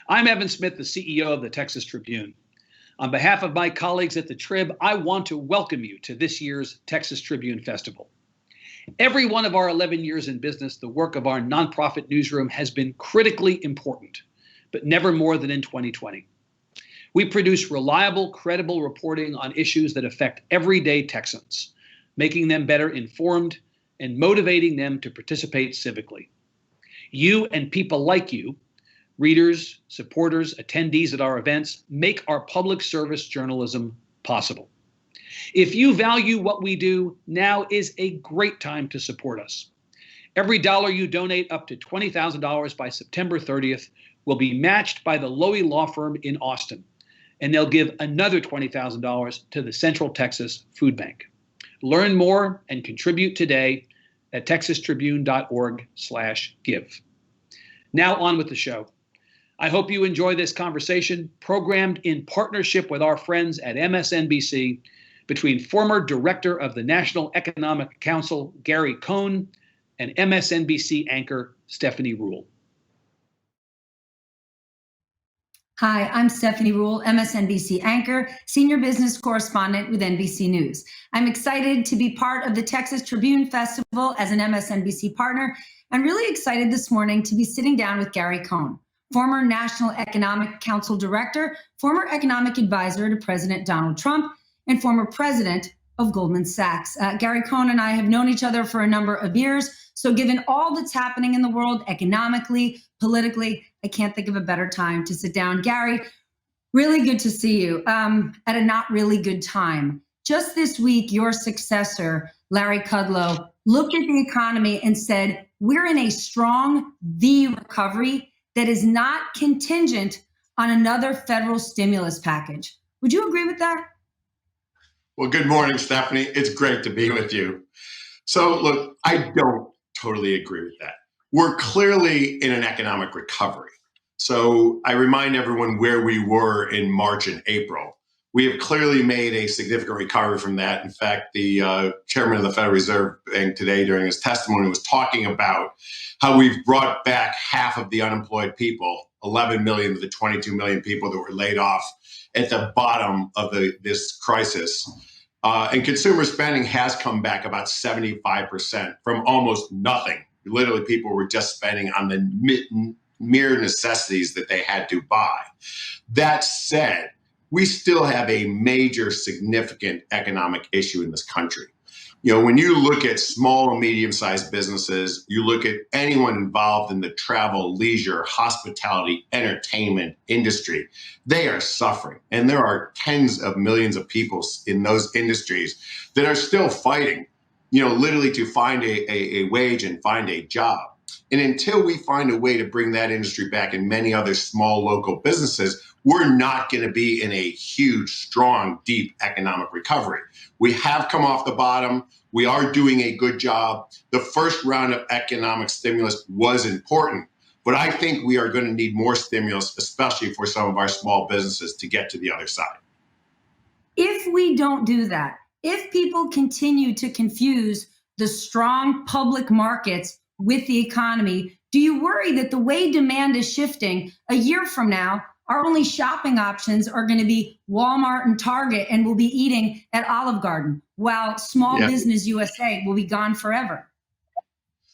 I'm Evan Smith, the CEO of the Texas Tribune. On behalf of my colleagues at the Trib, I want to welcome you to this year's Texas Tribune Festival. Every one of our 11 years in business, the work of our nonprofit newsroom has been critically important, but never more than in 2020. We produce reliable, credible reporting on issues that affect everyday Texans, making them better informed and motivating them to participate civically. You and people like you, readers, supporters, attendees at our events, make our public service journalism possible. If you value what we do, now is a great time to support us. Every dollar you donate, up to $20,000 by September 30th, will be matched by the Lowy Law Firm in Austin, and they'll give another $20,000 to the Central Texas Food Bank. Learn more and contribute today at texastribune.org/give. Now on with the show. I hope you enjoy this conversation, programmed in partnership with our friends at MSNBC, between former director of the National Economic Council, Gary Cohn, and MSNBC anchor, Stephanie Ruhle. Hi, I'm Stephanie Ruhle, MSNBC anchor, senior business correspondent with NBC News. I'm excited to be part of the Texas Tribune Festival as an MSNBC partner, and really excited this morning to be sitting down with Gary Cohn, former National Economic Council director, former economic advisor to President Donald Trump, and former president of Goldman Sachs. Gary Cohn and I have known each other for a number of years. So given all that's happening in the world, economically, politically, I can't think of a better time to sit down. Gary, really good to see you at a not really good time. Just this week, your successor, Larry Kudlow, looked at the economy and said, we're in a strong V recovery that is not contingent on another federal stimulus package. Would you agree with that? Well, good morning, Stephanie. It's great to be with you. So look, I don't totally agree with that. We're clearly in an economic recovery. So I remind everyone where we were in March and April. We have clearly made a significant recovery from that. In fact, the chairman of the Federal Reserve Bank today during his testimony was talking about how we've brought back half of the unemployed people, 11 million of the 22 million people that were laid off at the bottom of this crisis. And consumer spending has come back about 75% from almost nothing. Literally, people were just spending on the mere necessities that they had to buy. That said, we still have a major, significant economic issue in this country. You know, when you look at small and medium-sized businesses, you look at anyone involved in the travel, leisure, hospitality, entertainment industry, they are suffering. And there are tens of millions of people in those industries that are still fighting, you know, literally to find a wage and find a job. And until we find a way to bring that industry back and many other small local businesses, we're not going to be in a huge, strong, deep economic recovery. We have come off the bottom. We are doing a good job. The first round of economic stimulus was important, but I think we are going to need more stimulus, especially for some of our small businesses, to get to the other side. If we don't do that, if people continue to confuse the strong public markets with the economy, do you worry that the way demand is shifting a year from now, our only shopping options are going to be Walmart and Target, and we'll be eating at Olive Garden, while Small Business USA will be gone forever?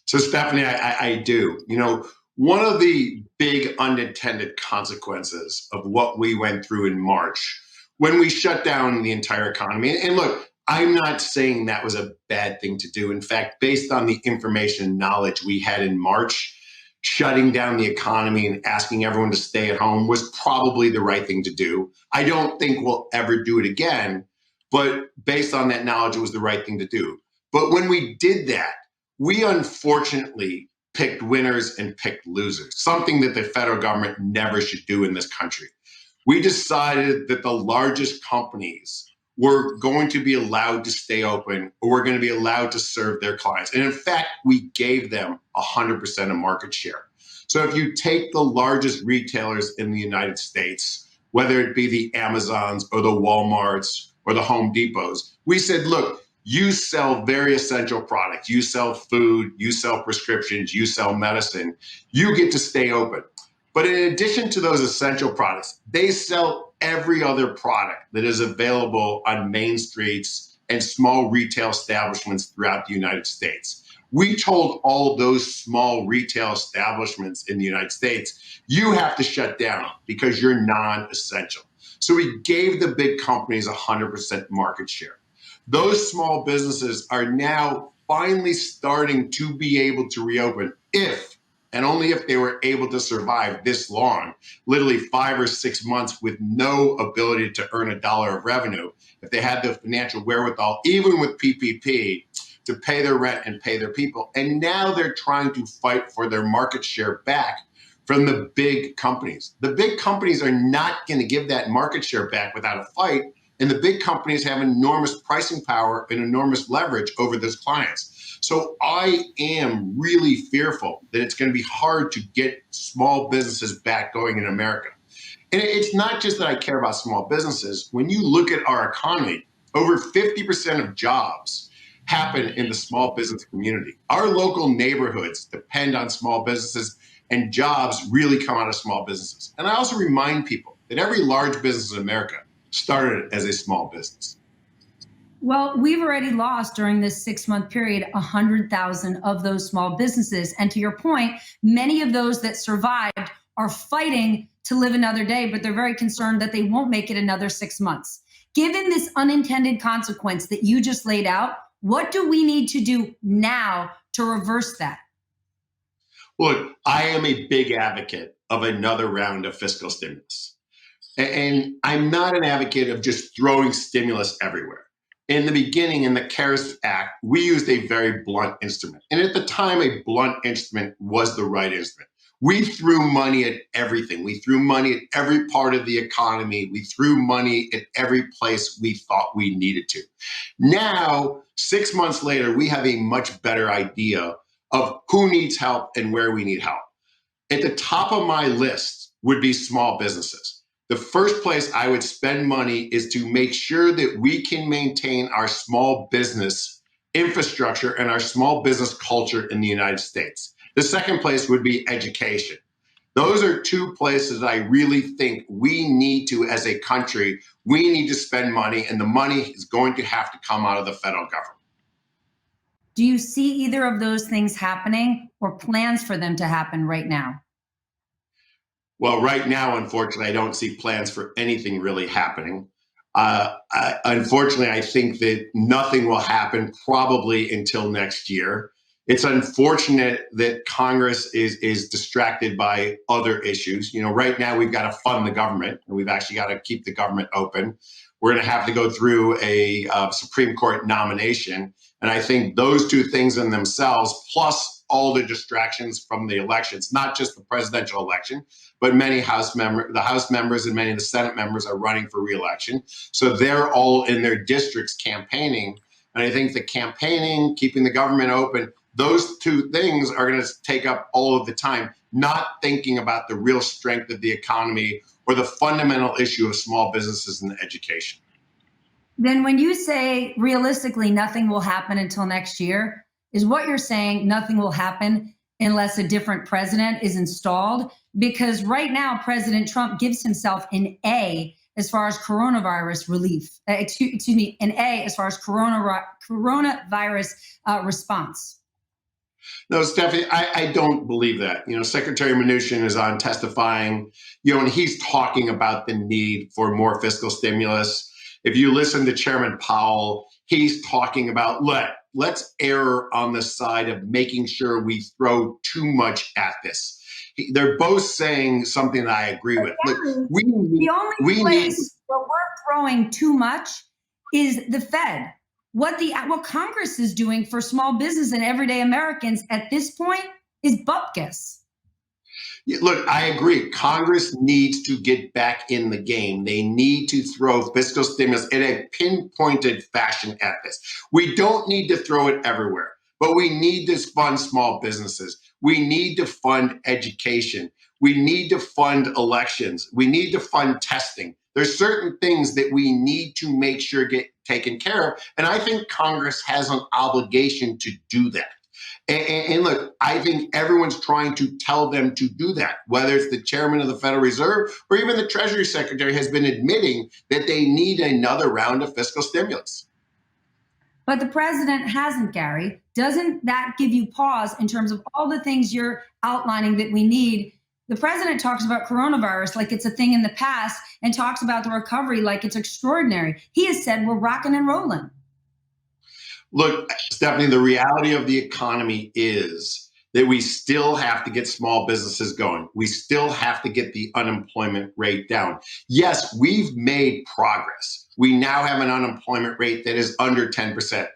So, Stephanie, I do. You know, one of the big unintended consequences of what we went through in March, when we shut down the entire economy, and look, I'm not saying that was a bad thing to do. In fact, based on the information and knowledge we had in March, shutting down the economy and asking everyone to stay at home was probably the right thing to do. I don't think we'll ever do it again, but based on that knowledge, it was the right thing to do. But when we did that, we unfortunately picked winners and picked losers, something that the federal government never should do in this country. We decided that the largest companies were going to be allowed to stay open, or were going to be allowed to serve their clients. And in fact, we gave them 100% of market share. So if you take the largest retailers in the United States, whether it be the Amazons or the Walmarts or the Home Depots, we said, look, you sell very essential products. You sell food, you sell prescriptions, you sell medicine. You get to stay open. But in addition to those essential products, they sell every other product that is available on main streets and small retail establishments throughout the United States. We told all those small retail establishments in the United States, you have to shut down because you're non-essential. So we gave the big companies 100% market share. Those small businesses are now finally starting to be able to reopen if and only if they were able to survive this long, literally 5 or 6 months with no ability to earn $1 of revenue, if they had the financial wherewithal, even with PPP, to pay their rent and pay their people. And now they're trying to fight for their market share back from the big companies. The big companies are not going to give that market share back without a fight. And the big companies have enormous pricing power and enormous leverage over those clients. So I am really fearful that it's going to be hard to get small businesses back going in America. And it's not just that I care about small businesses. When you look at our economy, over 50% of jobs happen in the small business community. Our local neighborhoods depend on small businesses, and jobs really come out of small businesses. And I also remind people that every large business in America started as a small business. Well, we've already lost during this 6-month period 100,000 of those small businesses. And to your point, many of those that survived are fighting to live another day, but they're very concerned that they won't make it another 6 months. Given this unintended consequence that you just laid out, what do we need to do now to reverse that? Look, I am a big advocate of another round of fiscal stimulus. And I'm not an advocate of just throwing stimulus everywhere. In the beginning, in the CARES Act, we used a very blunt instrument. And at the time, a blunt instrument was the right instrument. We threw money at everything. We threw money at every part of the economy. We threw money at every place we thought we needed to. Now, 6 months later, we have a much better idea of who needs help and where we need help. At the top of my list would be small businesses. The first place I would spend money is to make sure that we can maintain our small business infrastructure and our small business culture in the United States. The second place would be education. Those are two places that I really think we need to, as a country, we need to spend money, and the money is going to have to come out of the federal government. Do you see either of those things happening or plans for them to happen right now? Well, right now, unfortunately, I don't see plans for anything really happening. Unfortunately, I think that nothing will happen probably until next year. It's unfortunate that Congress is distracted by other issues. You know, right now we've got to fund the government, and we've actually got to keep the government open. We're going to have to go through a Supreme Court nomination. And I think those two things in themselves, plus all the distractions from the elections, not just the presidential election, but many the House members and many of the Senate members are running for re-election. So they're all in their districts campaigning. And I think the campaigning, keeping the government open, those two things are going to take up all of the time, not thinking about the real strength of the economy or the fundamental issue of small businesses and education. Then when you say realistically nothing will happen until next year, is what you're saying nothing will happen unless a different president is installed? Because right now, President Trump gives himself an A as far as coronavirus relief, an A as far as coronavirus response. No, Stephanie, I don't believe that. You know, Secretary Mnuchin is on testifying, and he's talking about the need for more fiscal stimulus. If you listen to Chairman Powell, he's talking about, let's err on the side of making sure we throw too much at this. They're both saying something that I agree with. Look, the only place where we're throwing too much is the Fed. What Congress is doing for small business and everyday Americans at this point is bupkis. Look, I agree. Congress needs to get back in the game. They need to throw fiscal stimulus in a pinpointed fashion at this. We don't need to throw it everywhere, but we need to fund small businesses. We need to fund education. We need to fund elections. We need to fund testing. There's certain things that we need to make sure get taken care of. And I think Congress has an obligation to do that. And look, I think everyone's trying to tell them to do that, whether it's the chairman of the Federal Reserve or even the Treasury Secretary has been admitting that they need another round of fiscal stimulus. But the president hasn't, Gary. Doesn't that give you pause in terms of all the things you're outlining that we need? The president talks about coronavirus like it's a thing in the past and talks about the recovery like it's extraordinary. He has said we're rocking and rolling. Look, Stephanie, the reality of the economy is that we still have to get small businesses going. We still have to get the unemployment rate down. Yes, we've made progress. We now have an unemployment rate that is under 10%.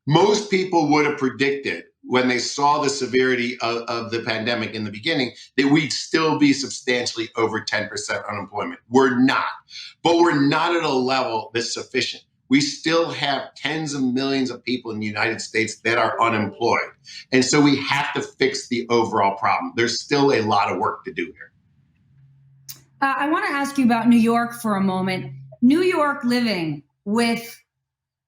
Most people would have predicted when they saw the severity of the pandemic in the beginning that we'd still be substantially over 10% unemployment. We're not, but we're not at a level that's sufficient. We still have tens of millions of people in the United States that are unemployed. And so we have to fix the overall problem. There's still a lot of work to do here. I want to ask you about New York for a moment. New York living with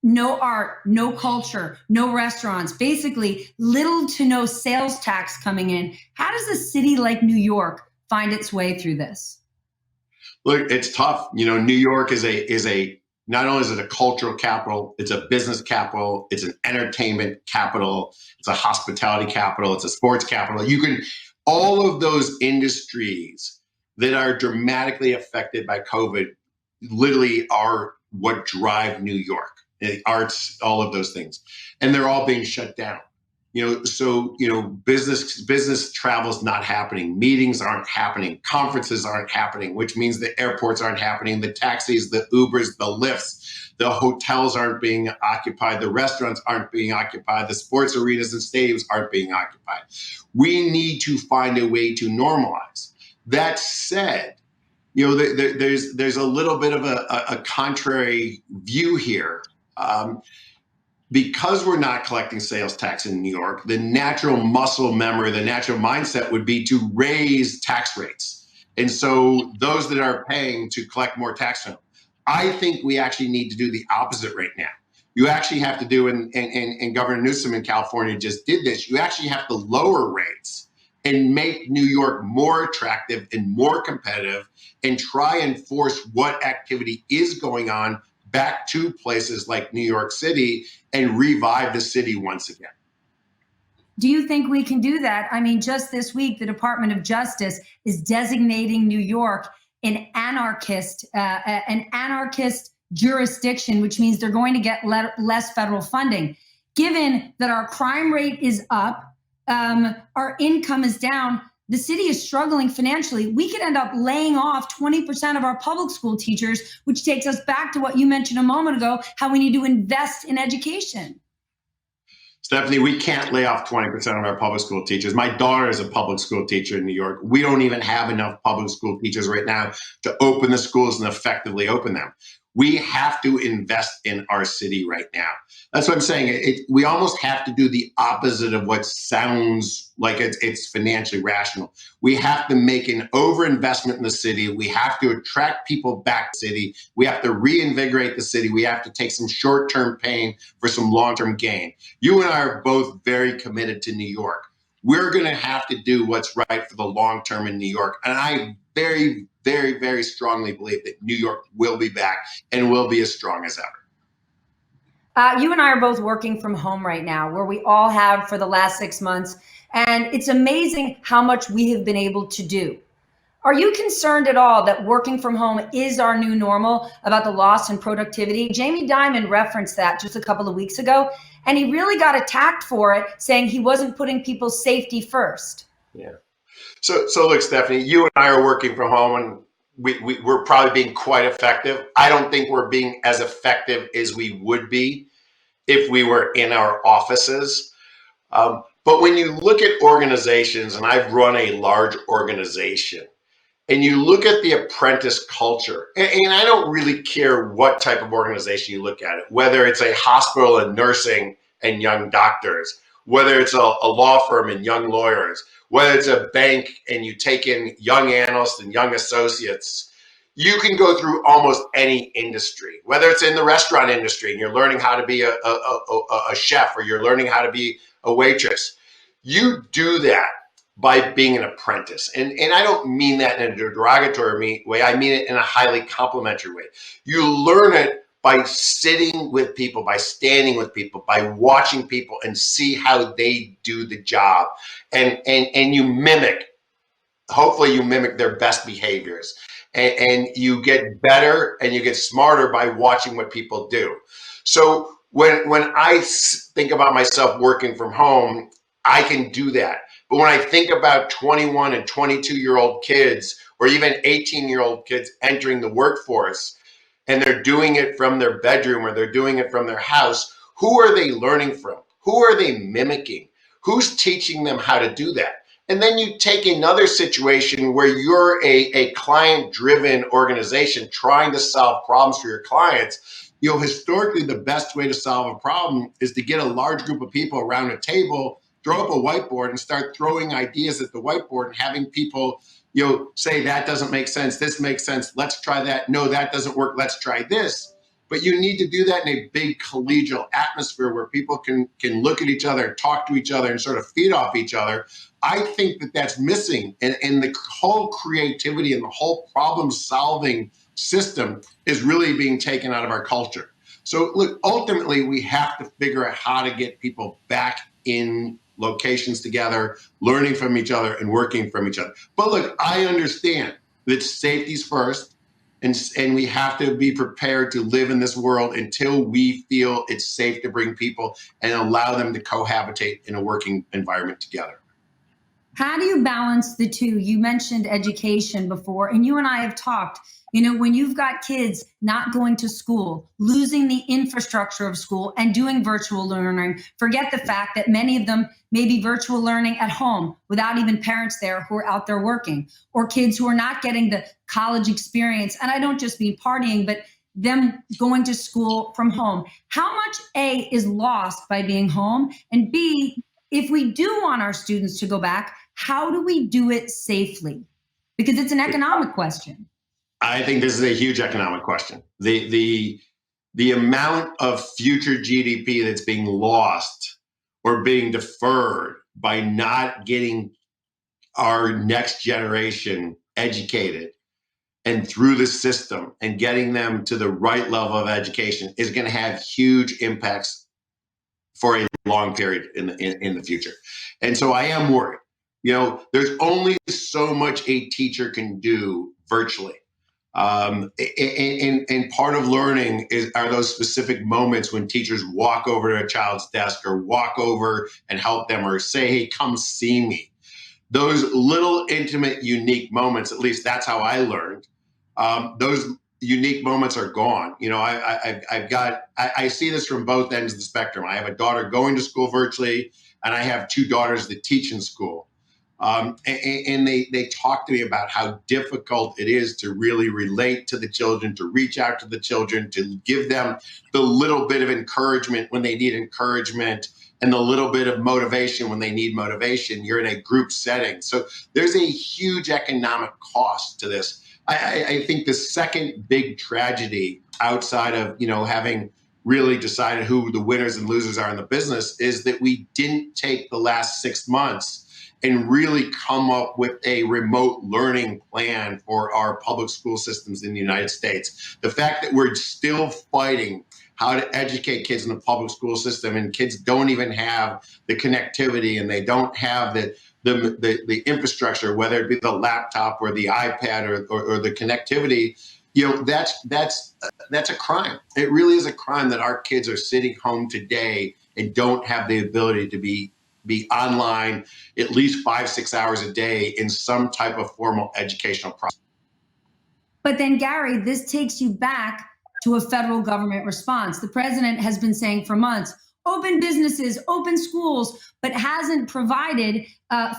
no art, no culture, no restaurants, basically little to no sales tax coming in. How does a city like New York find its way through this? Look, it's tough. You know, New York is a not only is it a cultural capital, it's a business capital, it's an entertainment capital, it's a hospitality capital, it's a sports capital. All of those industries that are dramatically affected by COVID literally are what drive New York. The arts, all of those things. And they're all being shut down. Business travel is not happening. Meetings aren't happening. Conferences aren't happening, which means the airports aren't happening. The taxis, the Ubers, the Lyfts, the hotels aren't being occupied. The restaurants aren't being occupied. The sports arenas and stadiums aren't being occupied. We need to find a way to normalize. That said, there's a little bit of a contrary view here. Because we're not collecting sales tax in New York, the natural muscle memory, the natural mindset would be to raise tax rates. And so those that are paying to collect more tax from them. I think we actually need to do the opposite right now. You actually have to do, and Governor Newsom in California just did this, you actually have to lower rates and make New York more attractive and more competitive and try and force what activity is going on back to places like New York City and revive the city once again. Do you think we can do that? I mean, just this week, the Department of Justice is designating New York an anarchist jurisdiction, which means they're going to get less federal funding. Given that our crime rate is up, our income is down, the city is struggling financially, we could end up laying off 20% of our public school teachers, which takes us back to what you mentioned a moment ago, how we need to invest in education. Stephanie, we can't lay off 20% of our public school teachers. My daughter is a public school teacher in New York. We don't even have enough public school teachers right now to open the schools and effectively open them. We have to invest in our city right now. That's what I'm saying. We almost have to do the opposite of what sounds like it's financially rational. We have to make an overinvestment in the city. We have to attract people back to the city. We have to reinvigorate the city. We have to take some short-term pain for some long-term gain. You and I are both very committed to New York. We're going to have to do what's right for the long term in New York. And I very, very, very strongly believe that New York will be back and will be as strong as ever. You and I are both working from home right now, where we all have for the last 6 months. And it's amazing how much we have been able to do. Are you concerned at all that working from home is our new normal, about the loss in productivity? Jamie Dimon referenced that just a couple of weeks ago, and he really got attacked for it, saying he wasn't putting people's safety first. Yeah. So look, Stephanie, you and I are working from home, and we're probably being quite effective. I don't think we're being as effective as we would be if we were in our offices. But when you look at organizations, and I've run a large organization, and you look at the apprentice culture, and I don't really care what type of organization you look at it, whether it's a hospital and nursing and young doctors, whether it's a law firm and young lawyers, whether it's a bank and you take in young analysts and young associates, you can go through almost any industry, whether it's in the restaurant industry and you're learning how to be a chef, or you're learning how to be a waitress. You do that by being an apprentice. And I don't mean that in a derogatory way. I mean it in a highly complimentary way. You learn it by sitting with people, by standing with people, by watching people and see how they do the job. And you mimic, hopefully you mimic their best behaviors. And you get better and you get smarter by watching what people do. So when I think about myself working from home, I can do that. But when I think about 21 and 22-year-old kids, or even 18-year-old kids entering the workforce, and they're doing it from their bedroom or they're doing it from their house, who are they learning from? Who are they mimicking? Who's teaching them how to do that? And then you take another situation where you're a client-driven organization trying to solve problems for your clients. You know, historically, the best way to solve a problem is to get a large group of people around a table, throw up a whiteboard and start throwing ideas at the whiteboard and having people, you know, say that doesn't make sense, this makes sense, let's try that, no, that doesn't work, let's try this. But you need to do that in a big collegial atmosphere where people can look at each other and talk to each other and sort of feed off each other. I think that that's missing, and the whole creativity and the whole problem solving system is really being taken out of our culture. So look, ultimately we have to figure out how to get people back in locations together, learning from each other and working from each other. But look, I understand that safety's first, and we have to be prepared to live in this world until we feel it's safe to bring people and allow them to cohabitate in a working environment together. How do you balance the two? You mentioned education before, and you and I have talked. You know, when you've got kids not going to school, losing the infrastructure of school and doing virtual learning, forget the fact that many of them may be virtual learning at home without even parents there who are out there working, or kids who are not getting the college experience. And I don't just mean partying, but them going to school from home. How much A is lost by being home? And B, if we do want our students to go back, how do we do it safely? Because it's an economic question. I think this is a huge economic question. The amount of future GDP that's being lost or being deferred by not getting our next generation educated and through the system and getting them to the right level of education is going to have huge impacts for a long period in the future. And so I am worried. You know, there's only so much a teacher can do virtually. And part of learning are those specific moments when teachers walk over to a child's desk or walk over and help them or say, hey, come see me. Those little intimate, unique moments, at least that's how I learned. Those unique moments are gone. You know, I see this from both ends of the spectrum. I have a daughter going to school virtually, and I have two daughters that teach in school. And they talk to me about how difficult it is to really relate to the children, to reach out to the children, to give them the little bit of encouragement when they need encouragement and the little bit of motivation when they need motivation. You're in a group setting. So there's a huge economic cost to this. I think the second big tragedy outside of, you know, having really decided who the winners and losers are in the business is that we didn't take the last 6 months and really come up with a remote learning plan for our public school systems in the United States. The fact that we're still fighting how to educate kids in the public school system, and kids don't even have the connectivity and they don't have the infrastructure, whether it be the laptop or the iPad or the connectivity, you know, that's a crime. It really is a crime that our kids are sitting home today and don't have the ability to be online at least 5-6 hours a day in some type of formal educational process. But then, Gary, this takes you back to a federal government response. The president has been saying for months, open businesses, open schools, but hasn't provided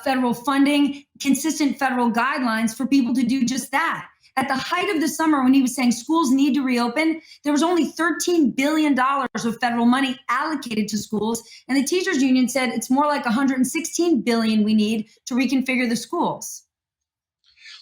federal funding, consistent federal guidelines for people to do just that. At the height of the summer, when he was saying schools need to reopen, there was only $13 billion of federal money allocated to schools. And the teachers union said it's more like $116 billion we need to reconfigure the schools.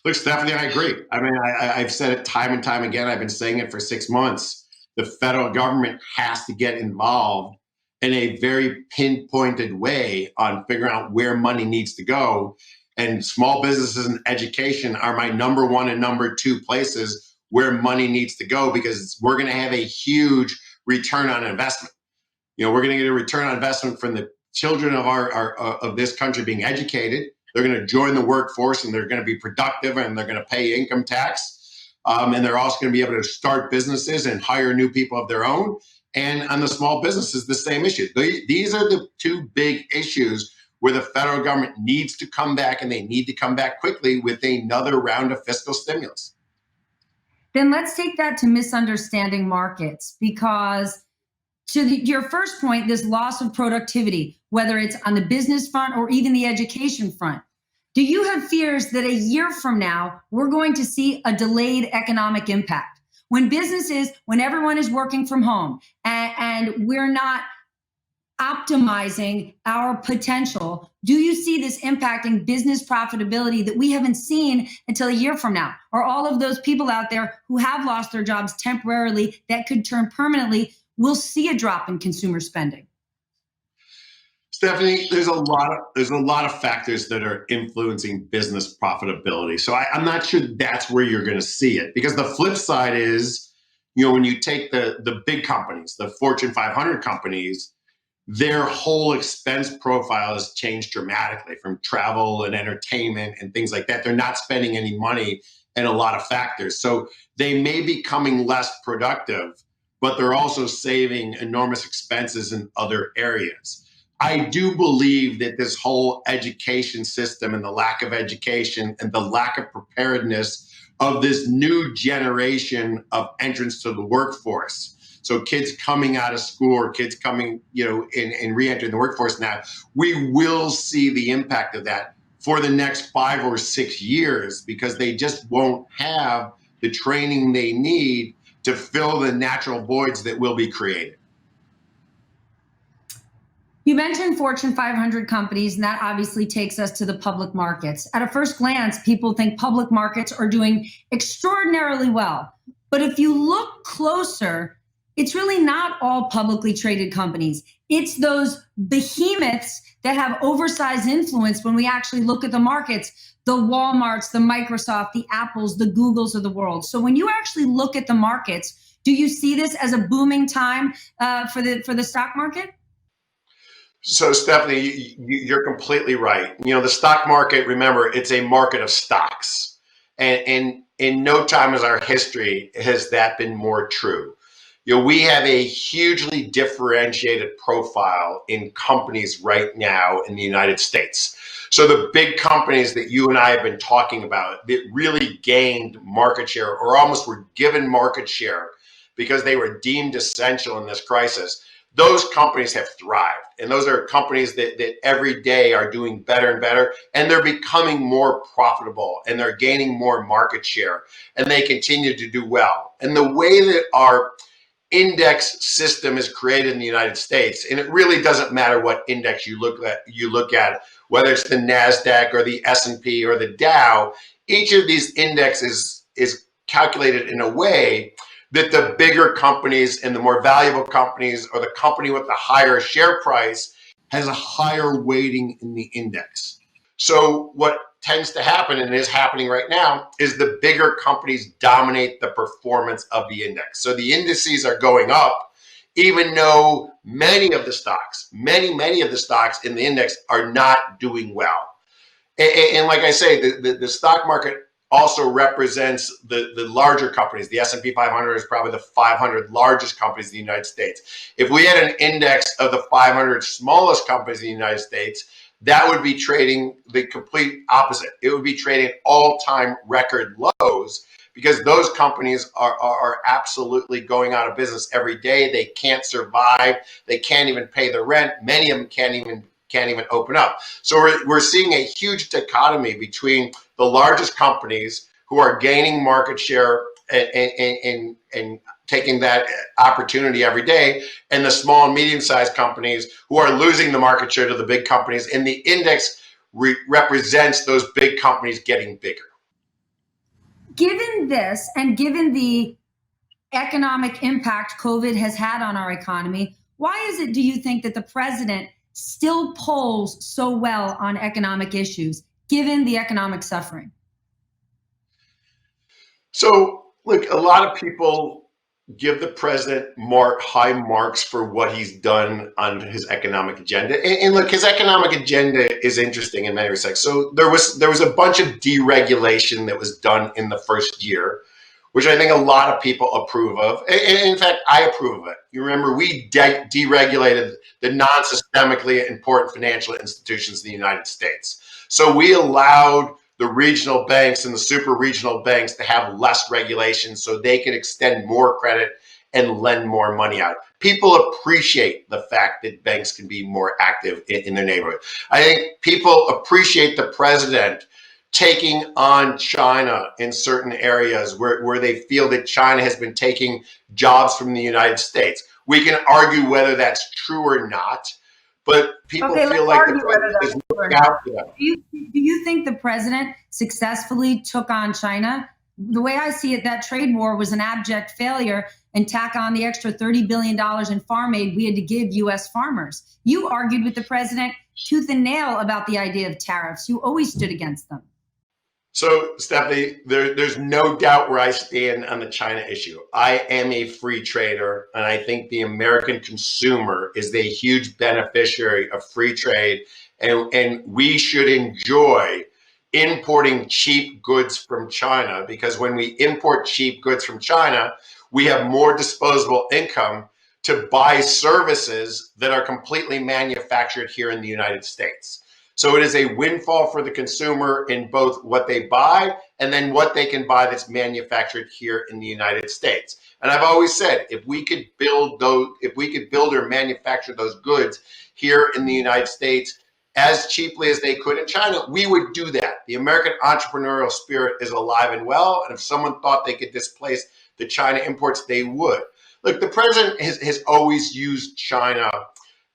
Look, Stephanie, I agree. I mean, I've said it time and time again. I've been saying it for 6 months. The federal government has to get involved in a very pinpointed way on figuring out where money needs to go. And small businesses and education are my number one and number two places where money needs to go, because we're going to have a huge return on investment. We're going to get a return on investment from the children of of this country being educated. They're going to join the workforce, and they're going to be productive, and they're going to pay income tax. And they're also going to be able to start businesses and hire new people of their own. And on the small businesses, the same issue. These are the two big issues where the federal government needs to come back, and they need to come back quickly with another round of fiscal stimulus. Then let's take that to misunderstanding markets, because to your first point, this loss of productivity, whether it's on the business front or even the education front, do you have fears that a year from now, we're going to see a delayed economic impact? When everyone is working from home and we're not optimizing our potential, do you see this impacting business profitability that we haven't seen until a year from now? Or all of those people out there who have lost their jobs temporarily that could turn permanently will see a drop in consumer spending? Stephanie, there's a lot of factors that are influencing business profitability. So I'm not sure that's where you're going to see it, because the flip side is, when you take the big companies, the Fortune 500 companies, their whole expense profile has changed dramatically, from travel and entertainment and things like that. They're not spending any money in a lot of factors. So they may be becoming less productive, but they're also saving enormous expenses in other areas. I do believe that this whole education system and the lack of education and the lack of preparedness of this new generation of entrants to the workforce, so kids coming out of school or kids coming, and re-entering the workforce now, we will see the impact of that for the next 5 or 6 years, because they just won't have the training they need to fill the natural voids that will be created. You mentioned Fortune 500 companies, and that obviously takes us to the public markets. At a first glance, people think public markets are doing extraordinarily well. But if you look closer, it's really not all publicly traded companies. It's those behemoths that have oversized influence when we actually look at the markets, the Walmarts, the Microsoft, the Apples, the Googles of the world. So when you actually look at the markets, do you see this as a booming time for the stock market? So, Stephanie, you're completely right. The stock market, remember, it's a market of stocks. And in no time in our history has that been more true. We have a hugely differentiated profile in companies right now in the United States. So the big companies that you and I have been talking about that really gained market share, or almost were given market share because they were deemed essential in this crisis, those companies have thrived. And those are companies that every day are doing better and better, and they're becoming more profitable, and they're gaining more market share, and they continue to do well. And the way that our index system is created in the United States, and it really doesn't matter what index you look at, whether it's the NASDAQ or the S&P or the Dow, each of these indexes is calculated in a way that the bigger companies and the more valuable companies, or the company with the higher share price, has a higher weighting in the index. So what tends to happen, and is happening right now, is the bigger companies dominate the performance of the index. So the indices are going up, even though many of the stocks in the index are not doing well. And like I say, the stock market also represents the larger companies. The S&P 500 is probably the 500 largest companies in the United States. If we had an index of the 500 smallest companies in the United States, that would be trading the complete opposite. It would be trading all-time record lows, because those companies are absolutely going out of business every day. They can't survive. They can't even pay the rent. Many of them can't even open up. So we're seeing a huge dichotomy between the largest companies, who are gaining market share and taking that opportunity every day, and the small and medium-sized companies who are losing the market share to the big companies. And the index represents those big companies getting bigger. Given this, and given the economic impact COVID has had on our economy, Why is it, do you think, that the president still polls so well on economic issues, given the economic suffering? So, look, a lot of people give the president high marks for what he's done on his economic agenda. And look, his economic agenda is interesting in many respects. So there was a bunch of deregulation that was done in the first year, which I think a lot of people approve of. And in fact, I approve of it. You remember, we deregulated the non-systemically important financial institutions in the United States. So we allowed the regional banks and the super regional banks to have less regulation so they could extend more credit and lend more money out. People appreciate the fact that banks can be more active in their neighborhood. I think people appreciate the president taking on China in certain areas where they feel that China has been taking jobs from the United States. We can argue whether that's true or not, but people feel like the president is looking out for them. Do you think the president successfully took on China? The way I see it, that trade war was an abject failure, and tack on the extra $30 billion in farm aid we had to give U.S. farmers. You argued with the president tooth and nail about the idea of tariffs. You always stood against them. So, Stephanie, there's no doubt where I stand on the China issue. I am a free trader, and I think the American consumer is the huge beneficiary of free trade, and we should enjoy importing cheap goods from China, because when we import cheap goods from China, we have more disposable income to buy services that are completely manufactured here in the United States. So it is a windfall for the consumer in both what they buy and then what they can buy that's manufactured here in the United States. And I've always said, if we could build or manufacture those goods here in the United States as cheaply as they could in China, we would do that. The American entrepreneurial spirit is alive and well. And if someone thought they could displace the China imports, they would. Look, the president has always used China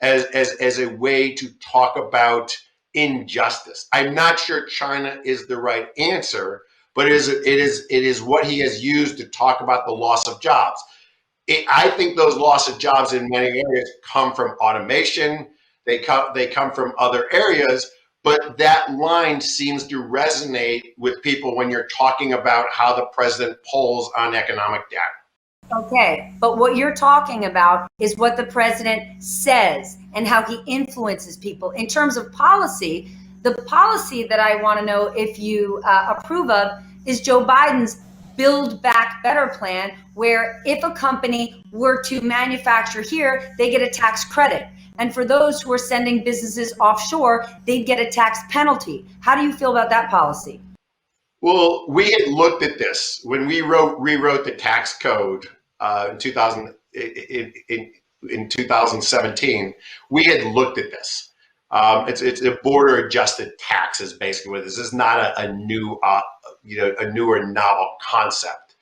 as a way to talk about injustice. I'm not sure China is the right answer, but it is what he has used to talk about the loss of jobs. I think those loss of jobs in many areas come from automation. They come from other areas, but that line seems to resonate with people when you're talking about how the president polls on economic data. Okay, but what you're talking about is what the president says and how he influences people. In terms of policy, the policy that I want to know if you approve of is Joe Biden's Build Back Better plan, where if a company were to manufacture here, they get a tax credit. And for those who are sending businesses offshore, they'd get a tax penalty. How do you feel about that policy? Well, we had looked at this when we rewrote the tax code in 2017. We had looked at this. It's a border adjusted tax is basically what this is. Not a new a new or novel concept.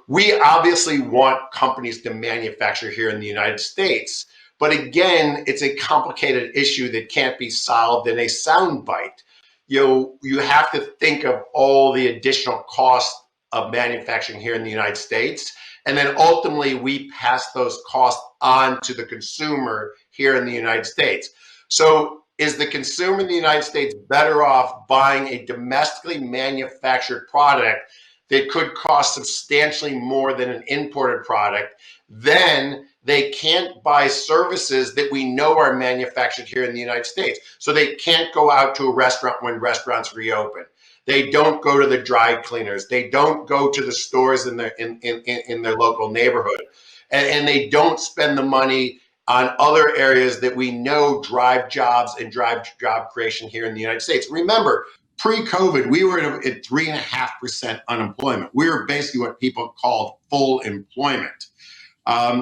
We obviously want companies to manufacture here in the United States, but again, it's a complicated issue that can't be solved in a soundbite. You have to think of all the additional costs of manufacturing here in the United States. And then ultimately we pass those costs on to the consumer here in the United States. So is the consumer in the United States better off buying a domestically manufactured product that could cost substantially more than an imported product? Then they can't buy services that we know are manufactured here in the United States. So they can't go out to a restaurant when restaurants reopen. They don't go to the dry cleaners. They don't go to the stores in their local neighborhood. And they don't spend the money on other areas that we know drive jobs and drive job creation here in the United States. Remember, pre-COVID, we were at 3.5% unemployment. We were basically what people called full employment.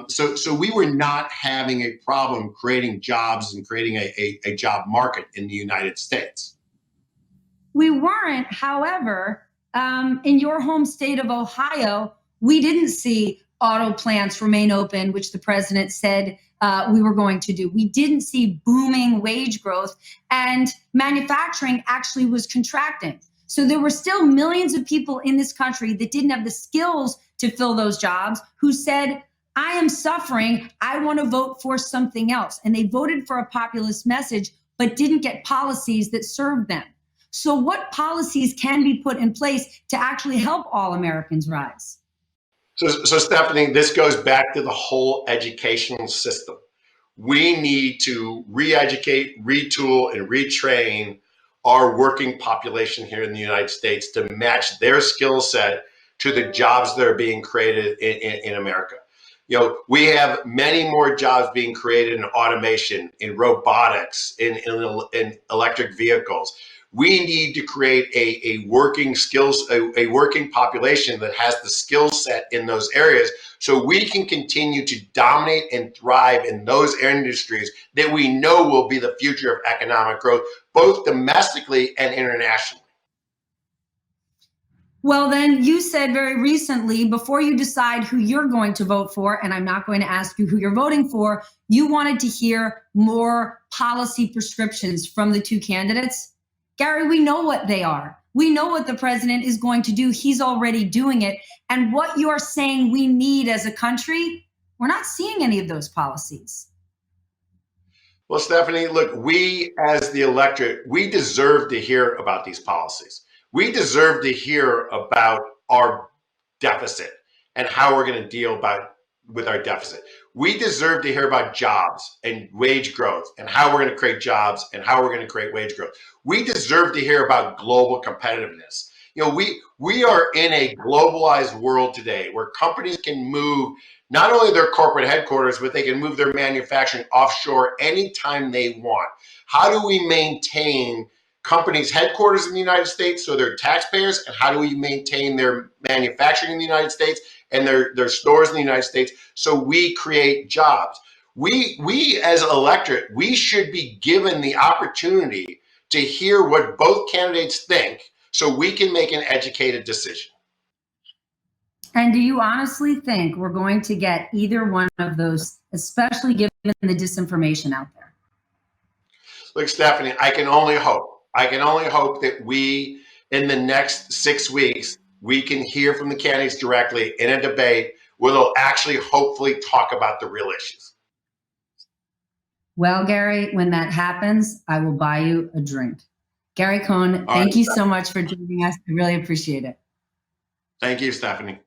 So we were not having a problem creating jobs and creating a job market in the United States. We weren't, however, in your home state of Ohio, we didn't see auto plants remain open, which the president said we were going to do. We didn't see booming wage growth, and manufacturing actually was contracting. So there were still millions of people in this country that didn't have the skills to fill those jobs, who said, I am suffering. I want to vote for something else. And they voted for a populist message, but didn't get policies that served them. So what policies can be put in place to actually help all Americans rise? So Stephanie, this goes back to the whole educational system. We need to re-educate, retool, and retrain our working population here in the United States to match their skill set to the jobs that are being created in America. We have many more jobs being created in automation, in robotics, in electric vehicles. We need to create a working working population that has the skill set in those areas so we can continue to dominate and thrive in those industries that we know will be the future of economic growth, both domestically and internationally. Well, then you said very recently, before you decide who you're going to vote for, and I'm not going to ask you who you're voting for, you wanted to hear more policy prescriptions from the two candidates. Gary, we know what they are. We know what the president is going to do. He's already doing it. And what you're saying we need as a country, we're not seeing any of those policies. Well, Stephanie, look, we as the electorate, we deserve to hear about these policies. We deserve to hear about our deficit and how we're going to deal with our deficit. We deserve to hear about jobs and wage growth and how we're going to create jobs and how we're going to create wage growth. We deserve to hear about global competitiveness. We are in a globalized world today where companies can move not only their corporate headquarters, but they can move their manufacturing offshore anytime they want. How do we maintain companies' headquarters in the United States so they're taxpayers, and how do we maintain their manufacturing in the United States and their stores in the United States so we create jobs? We as an electorate, we should be given the opportunity to hear what both candidates think so we can make an educated decision. And do you honestly think we're going to get either one of those, especially given the disinformation out there? Look, Stephanie, I can only hope. I can only hope that we, in the next 6 weeks, we can hear from the candidates directly in a debate where they'll actually hopefully talk about the real issues. Well, Gary, when that happens, I will buy you a drink. Gary Cohn, thank you so much for joining us. I really appreciate it. Thank you, Stephanie.